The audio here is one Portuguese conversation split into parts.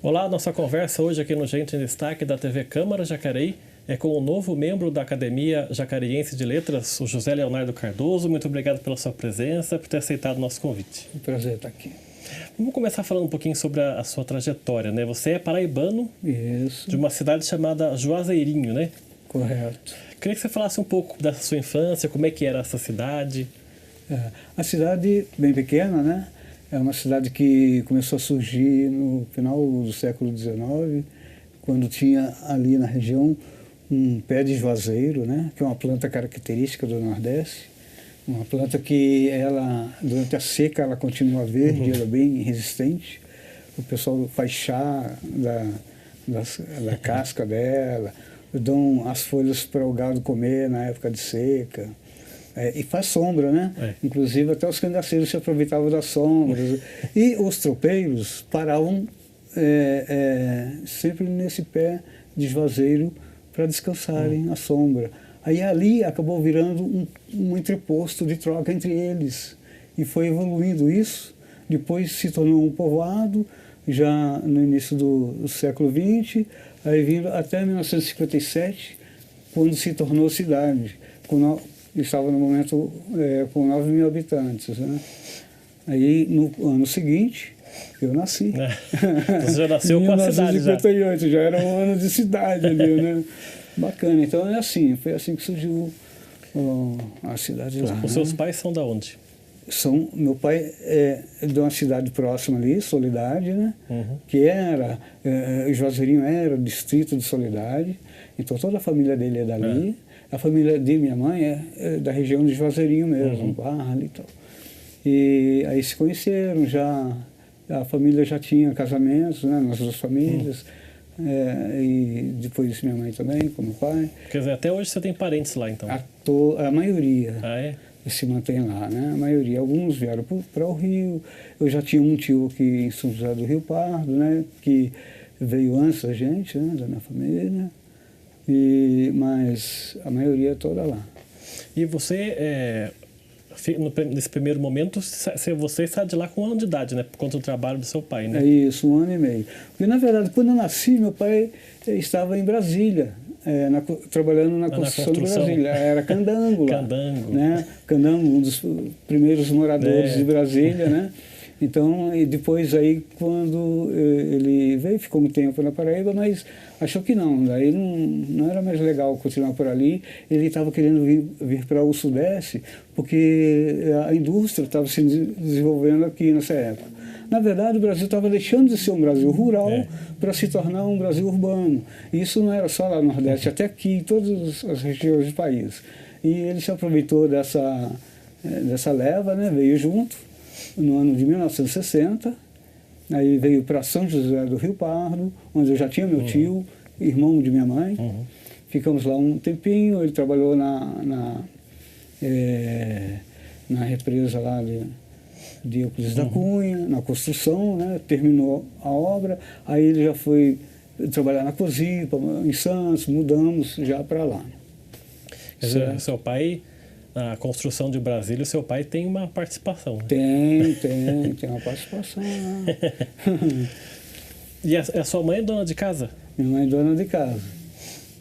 Olá, nossa conversa hoje aqui no Gente em Destaque da TV Câmara Jacareí é com o novo membro da Academia Jacariense de Letras, o José Leonardo Cardoso. Muito obrigado pela sua presença, por ter aceitado o nosso convite. É um prazer estar aqui. Vamos começar falando um pouquinho sobre a sua trajetória, né? Você é paraibano. Isso. De uma cidade chamada Juazeirinho, né? Correto. Queria que você falasse um pouco da sua infância, como é que era essa cidade. A cidade, bem pequena, né? É uma cidade que começou a surgir no final do século XIX, quando tinha ali na região um pé de juazeiro, né? Que é uma planta característica do Nordeste. Uma planta que ela, durante a seca, ela continua verde, ela é bem resistente. O pessoal faz chá da casca dela, dão as folhas para o gado comer na época de seca. E faz sombra, né? Inclusive até os cangaceiros se aproveitavam das sombras. E os tropeiros paravam sempre nesse pé de juazeiro para descansarem à sombra. Aí ali acabou virando um entreposto de troca entre eles. E foi evoluindo isso. Depois se tornou um povoado, já no início do século XX, aí vindo até 1957, quando se tornou cidade. Estava no momento com 9 mil habitantes. Né? Aí no ano seguinte, eu nasci. Você já nasceu com a cidade já. 1958, já era um ano de cidade ali, né? Bacana. Então é assim, foi assim que surgiu a cidade lá. Os seus pais são da onde? Meu pai é de uma cidade próxima ali, Soledade, né? Que era, Juazeirinho era o distrito de Soledade, então toda a família dele é dali. A família de minha mãe é da região de Juazeirinho mesmo, Barra e tal. E aí se conheceram já, a família já tinha casamentos, né, nas duas famílias, e depois minha mãe também, com meu pai. Quer dizer, até hoje você tem parentes lá, então? A maioria se mantém lá, né? A maioria. Alguns vieram para o Rio. Eu já tinha um tio aqui em São José do Rio Pardo, né, que veio antes da gente, né, da minha família. Mas a maioria é toda lá. E você, nesse primeiro momento, você sai de lá com 1 ano de idade, né? Por conta do trabalho do seu pai, né? É isso, 1 ano e meio. Porque, na verdade, quando eu nasci, meu pai estava em Brasília, trabalhando na construção de Brasília. Era candango lá. Candango. Né? Candango, um dos primeiros moradores de Brasília, né? Então, e depois aí, quando ele veio, ficou um tempo na Paraíba, mas achou que não, daí não era mais legal continuar por ali. Ele estava querendo vir para o Sudeste, porque a indústria estava se desenvolvendo aqui nessa época. Na verdade, o Brasil estava deixando de ser um Brasil rural para se tornar um Brasil urbano. E isso não era só lá no Nordeste, até aqui, em todas as regiões do país. E ele se aproveitou dessa leva, né, veio junto. No ano de 1960, aí veio para São José do Rio Pardo, onde eu já tinha meu tio, irmão de minha mãe. Ficamos lá um tempinho, ele trabalhou na represa lá de Euclides da Cunha, na construção, né, terminou a obra, aí ele já foi trabalhar na Cosipa, em Santos, mudamos já para lá. Quer dizer, seu pai... Na construção de Brasília, o seu pai tem uma participação. Né? Tem uma participação. E a sua mãe é dona de casa? Minha mãe é dona de casa,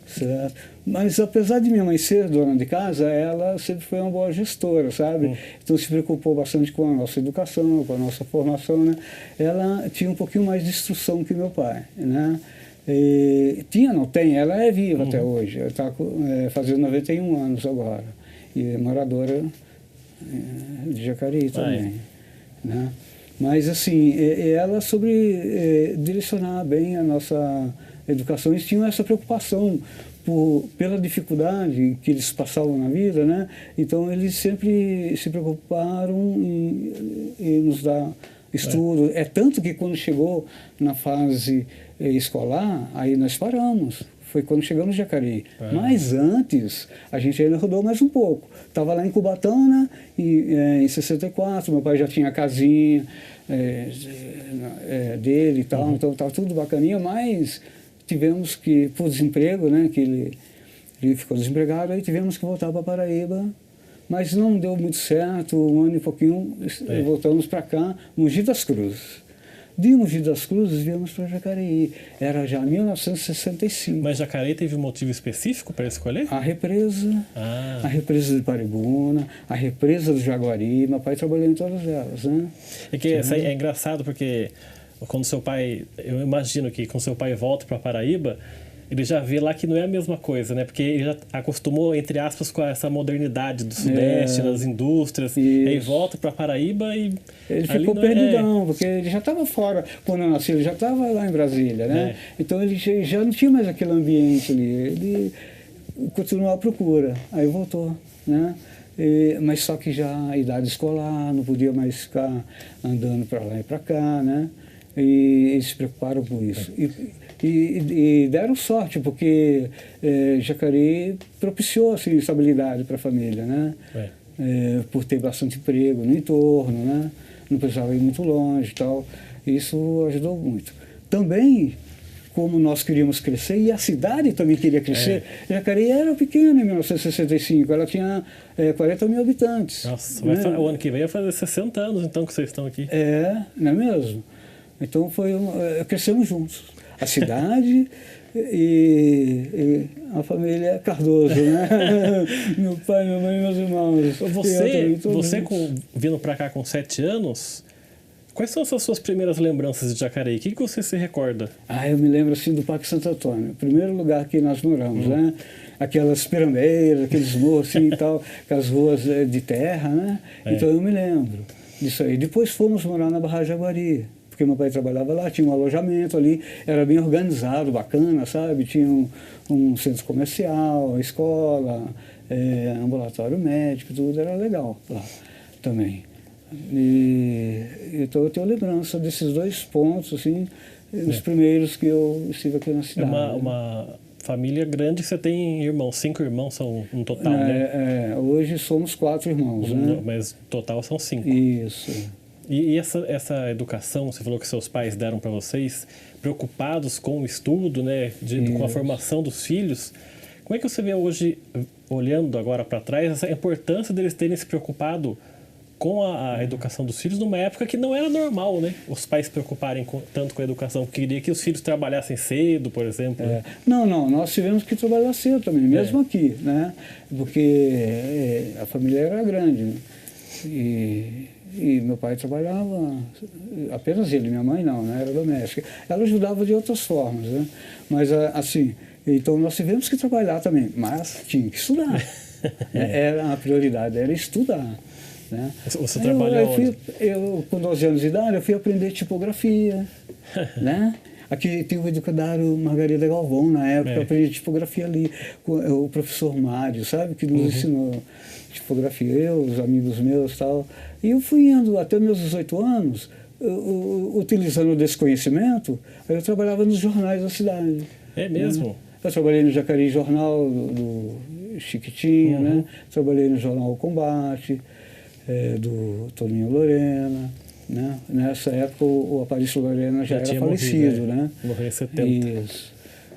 certo? Mas apesar de minha mãe ser dona de casa, ela sempre foi uma boa gestora, sabe? Então se preocupou bastante com a nossa educação, com a nossa formação, né? Ela tinha um pouquinho mais de instrução que meu pai, né? Não tem, ela é viva até hoje, ela está fazendo 91 anos agora. E é moradora de Jacareí também. Né? Mas, assim, ela sobre direcionar bem a nossa educação, eles tinham essa preocupação pela dificuldade que eles passavam na vida, né? Então, eles sempre se preocuparam em nos dar estudo. É tanto que quando chegou na fase escolar, aí nós paramos. Foi quando chegamos em Jacareí. Mas antes, a gente ainda rodou mais um pouco. Estava lá em Cubatana, em 64, meu pai já tinha a casinha dele e tal, então estava tudo bacaninha, mas tivemos que, por desemprego, né, que ele ficou desempregado, aí tivemos que voltar para Paraíba, mas não deu muito certo, 1 ano e pouquinho voltamos para cá, Mogi das Cruzes. De Mogi das Cruzes viemos para Jacareí. Era já 1965. Mas Jacareí teve um motivo específico para escolher? A represa de Paribuna, a represa do Jaguari. Meu pai trabalhou em todas elas, né? É que é engraçado porque quando seu pai, eu imagino que quando seu pai volta para Paraíba, ele já vê lá que não é a mesma coisa, né? Porque ele já acostumou, entre aspas, com essa modernidade do Sudeste, das indústrias, e aí volta para Paraíba e... Ele ficou perdidão, porque ele já estava fora, quando eu nasci, ele já estava lá em Brasília, né? Então ele já não tinha mais aquele ambiente ali, ele continuou à procura, aí voltou, né? Mas só que já a idade escolar, não podia mais ficar andando para lá e para cá, né? E eles se preocuparam com isso. E deram sorte, porque Jacareí propiciou assim, estabilidade para a família, né? Por ter bastante emprego no entorno, né? Não precisava ir muito longe e tal. Isso ajudou muito. Também, como nós queríamos crescer, e a cidade também queria crescer, Jacareí era pequena em 1965, ela tinha 40 mil habitantes. Nossa, né? o ano que vem vai fazer 60 anos então que vocês estão aqui. Não é mesmo? Então crescemos juntos. A cidade e a família Cardoso, né? Meu pai, minha mãe e meus irmãos. Você vindo para cá com 7 anos, quais são as suas primeiras lembranças de Jacareí? O que você se recorda? Eu me lembro assim do Parque Santo Antônio, primeiro lugar que nós moramos, né? Aquelas pirâmides, aqueles morros assim e tal, aquelas ruas de terra, né? Então eu me lembro disso aí. Depois fomos morar na Barra Jaguari, porque meu pai trabalhava lá, tinha um alojamento ali, era bem organizado, bacana, sabe? Tinha um centro comercial, escola, ambulatório médico, tudo era legal lá também. Então eu tenho lembrança desses 2 pontos, assim, os primeiros que eu estive aqui na cidade. Uma família grande, você tem irmãos, 5 irmãos são um total, né? Hoje somos 4 irmãos, né? Mas total são 5. Isso. E essa educação, você falou que seus pais deram para vocês, preocupados com o estudo, né, com a formação dos filhos, como é que você vê hoje, olhando agora para trás, essa importância deles terem se preocupado com a educação dos filhos numa época que não era normal, né? Os pais se preocuparem tanto com a educação, queria que os filhos trabalhassem cedo, por exemplo. Não, nós tivemos que trabalhar cedo também, mesmo aqui, né? Porque a família era grande, né? E meu pai trabalhava, apenas ele, minha mãe não, né? Era doméstica. Ela ajudava de outras formas, né? Mas assim, então nós tivemos que trabalhar também, mas tinha que estudar. A prioridade era estudar. Né? Você trabalhou onde? Eu, com 12 anos de idade, eu fui aprender tipografia, né? Aqui tem o educandário Margarida Galvão, na época, eu aprendi tipografia ali, com o professor Mário, sabe? Que nos ensinou tipografia, eu, os amigos meus e tal. E eu fui indo até meus 18 anos, utilizando desse conhecimento, aí eu trabalhava nos jornais da cidade. É mesmo? Né? Eu trabalhei no Jacareí Jornal do Chiquitinho, né? Trabalhei no Jornal O Combate, do Toninho Lorena, né? Nessa época o Aparício Lorena já era falecido, morrido, né? Morreu em 70. Isso.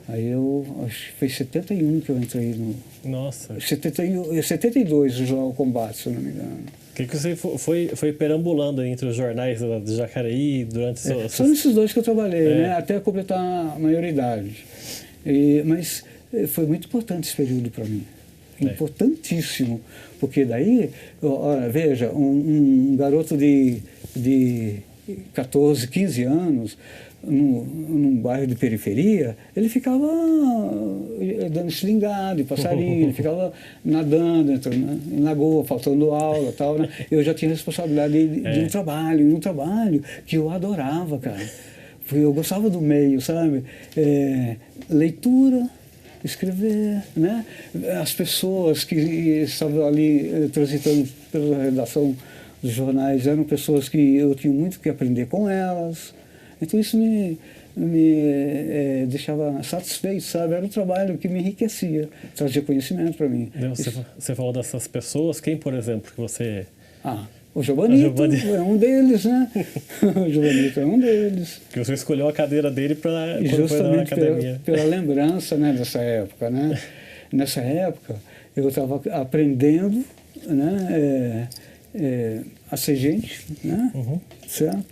Aí eu acho que foi 71 que eu entrei no... Nossa. 72 o Jornal O Combate, se eu não me engano. Que você foi perambulando entre os jornais de Jacareí durante... São esses 2 que eu trabalhei, né? Até completar a maioridade. Mas foi muito importante esse período para mim. Importantíssimo. Porque daí, olha, veja, um garoto de 14, 15 anos, num bairro de periferia, ele ficava dando estilingado, passarinho, ele ficava nadando, entrando na lagoa, faltando aula e tal, né? Eu já tinha responsabilidade de um trabalho que eu adorava, cara. Eu gostava do meio, sabe? Leitura, escrever, né? As pessoas que estavam ali transitando pela redação dos jornais eram pessoas que eu tinha muito que aprender com elas. Então isso me deixava satisfeito, sabe? Era um trabalho que me enriquecia, trazia conhecimento para mim. Você falou dessas pessoas, quem, por exemplo, que você... O Giovanito é um deles, né? O Giovanito é um deles. Que você escolheu a cadeira dele para quando foi na academia. Pela lembrança, né, dessa época, né? Nessa época, eu estava aprendendo, né, a ser gente, né? Certo?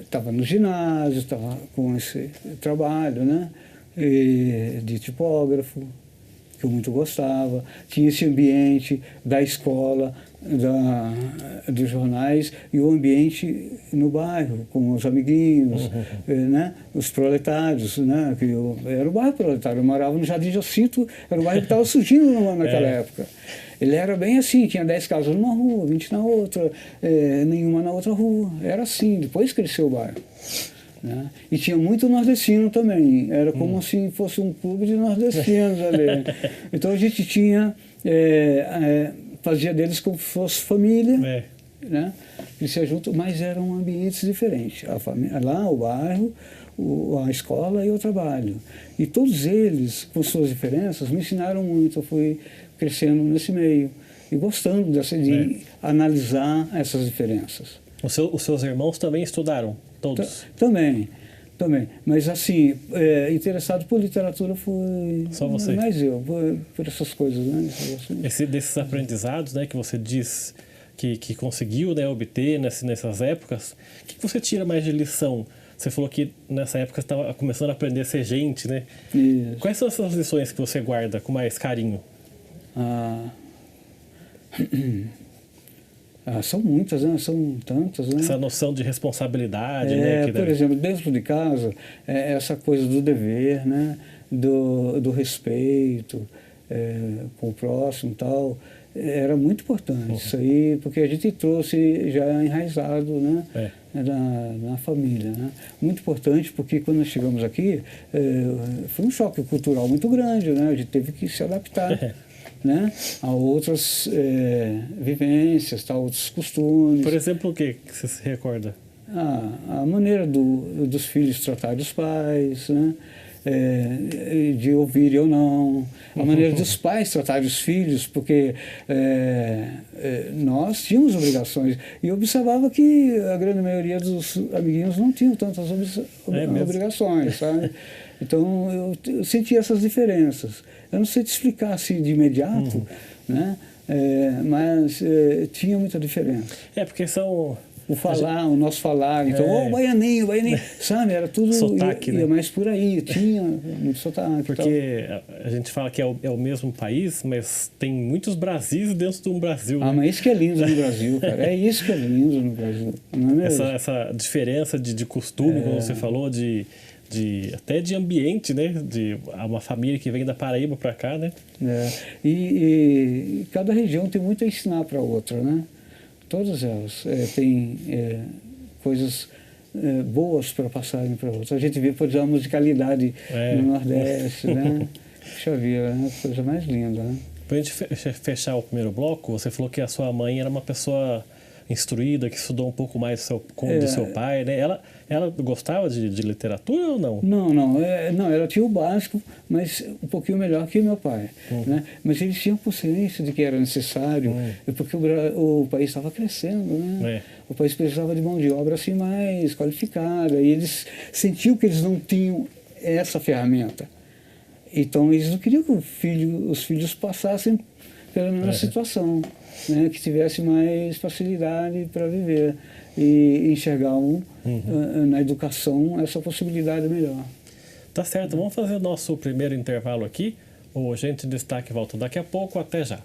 estava no ginásio, estava com esse trabalho, né? De tipógrafo, que eu muito gostava. Tinha esse ambiente da escola, dos jornais e o ambiente no bairro, com os amiguinhos, né? Os proletários, né? Era o bairro proletário, eu morava no Jardim Jacinto, era o bairro que estava surgindo naquela época. Ele era bem assim, tinha 10 casas numa rua, 20 na outra, nenhuma na outra rua. Era assim, depois cresceu o bairro. Né? E tinha muito nordestino também, era como se fosse um clube de nordestinos ali. Então a gente tinha, fazia deles como se fosse família, né? Crescia junto, mas eram ambientes diferentes. A família, lá, o bairro, a escola e o trabalho. E todos eles, com suas diferenças, me ensinaram muito. Eu fui crescendo nesse meio e gostando de analisar essas diferenças. Os seus irmãos também estudaram? Todos? Também. Mas assim, interessado por literatura foi só você? Mais eu, por essas coisas, né? Desses aprendizados, né, que você diz que conseguiu, né, obter nessas épocas, o que você tira mais de lição? Você falou que nessa época você estava começando a aprender a ser gente, né? Isso. Quais são essas lições que você guarda com mais carinho? São muitas, né? São tantas, né? Essa noção de responsabilidade, né? Por exemplo, dentro de casa, essa coisa do dever, né? Do respeito com o próximo e tal, era muito importante isso aí, porque a gente trouxe já enraizado, né? Na família, né? Muito importante, porque quando nós chegamos aqui, foi um choque cultural muito grande, né? A gente teve que se adaptar. Né? A outras vivências, outros costumes. Por exemplo, o que você se recorda? A maneira dos filhos tratarem os pais, né? De ouvir ou não. A maneira dos pais tratarem os filhos, porque nós tínhamos obrigações. E eu observava que a grande maioria dos amiguinhos não tinham tantas obrigações, sabe? Então, eu senti essas diferenças. Eu não sei te explicar assim de imediato, né? Mas tinha muita diferença. Porque são... O nosso falar, então, baianinho, sabe? Era tudo... Sotaque, né? Mas por aí, tinha muito sotaque. Porque a gente fala que é o mesmo país, mas tem muitos Brasis dentro de um Brasil. Né? Mas isso que é lindo no Brasil, cara. É isso que é lindo no Brasil. Não é mesmo? Essa diferença de costume, como você falou, até de ambiente, né? De uma família que vem da Paraíba para cá, né? E cada região tem muito a ensinar para a outra, né? Todas elas têm coisas boas para passarem para outras. A gente vê, por exemplo, a musicalidade no Nordeste, né? Puxa vida, né? Coisa mais linda, né? Para a gente fechar o primeiro bloco, você falou que a sua mãe era uma pessoa instruída, que estudou um pouco mais do seu pai, né? Ela gostava de literatura ou não? Não, ela tinha o básico, mas um pouquinho melhor que meu pai, né? Mas eles tinham consciência de que era necessário, porque o país estava crescendo, né? O país precisava de mão de obra assim mais qualificada, e eles sentiam que eles não tinham essa ferramenta. Então eles não queriam que os filhos passassem pela mesma situação, né? Que tivesse mais facilidade para viver e enxergar na educação essa possibilidade melhor. Tá certo, vamos fazer o nosso primeiro intervalo aqui. O Gente em Destaque volta daqui a pouco, até já.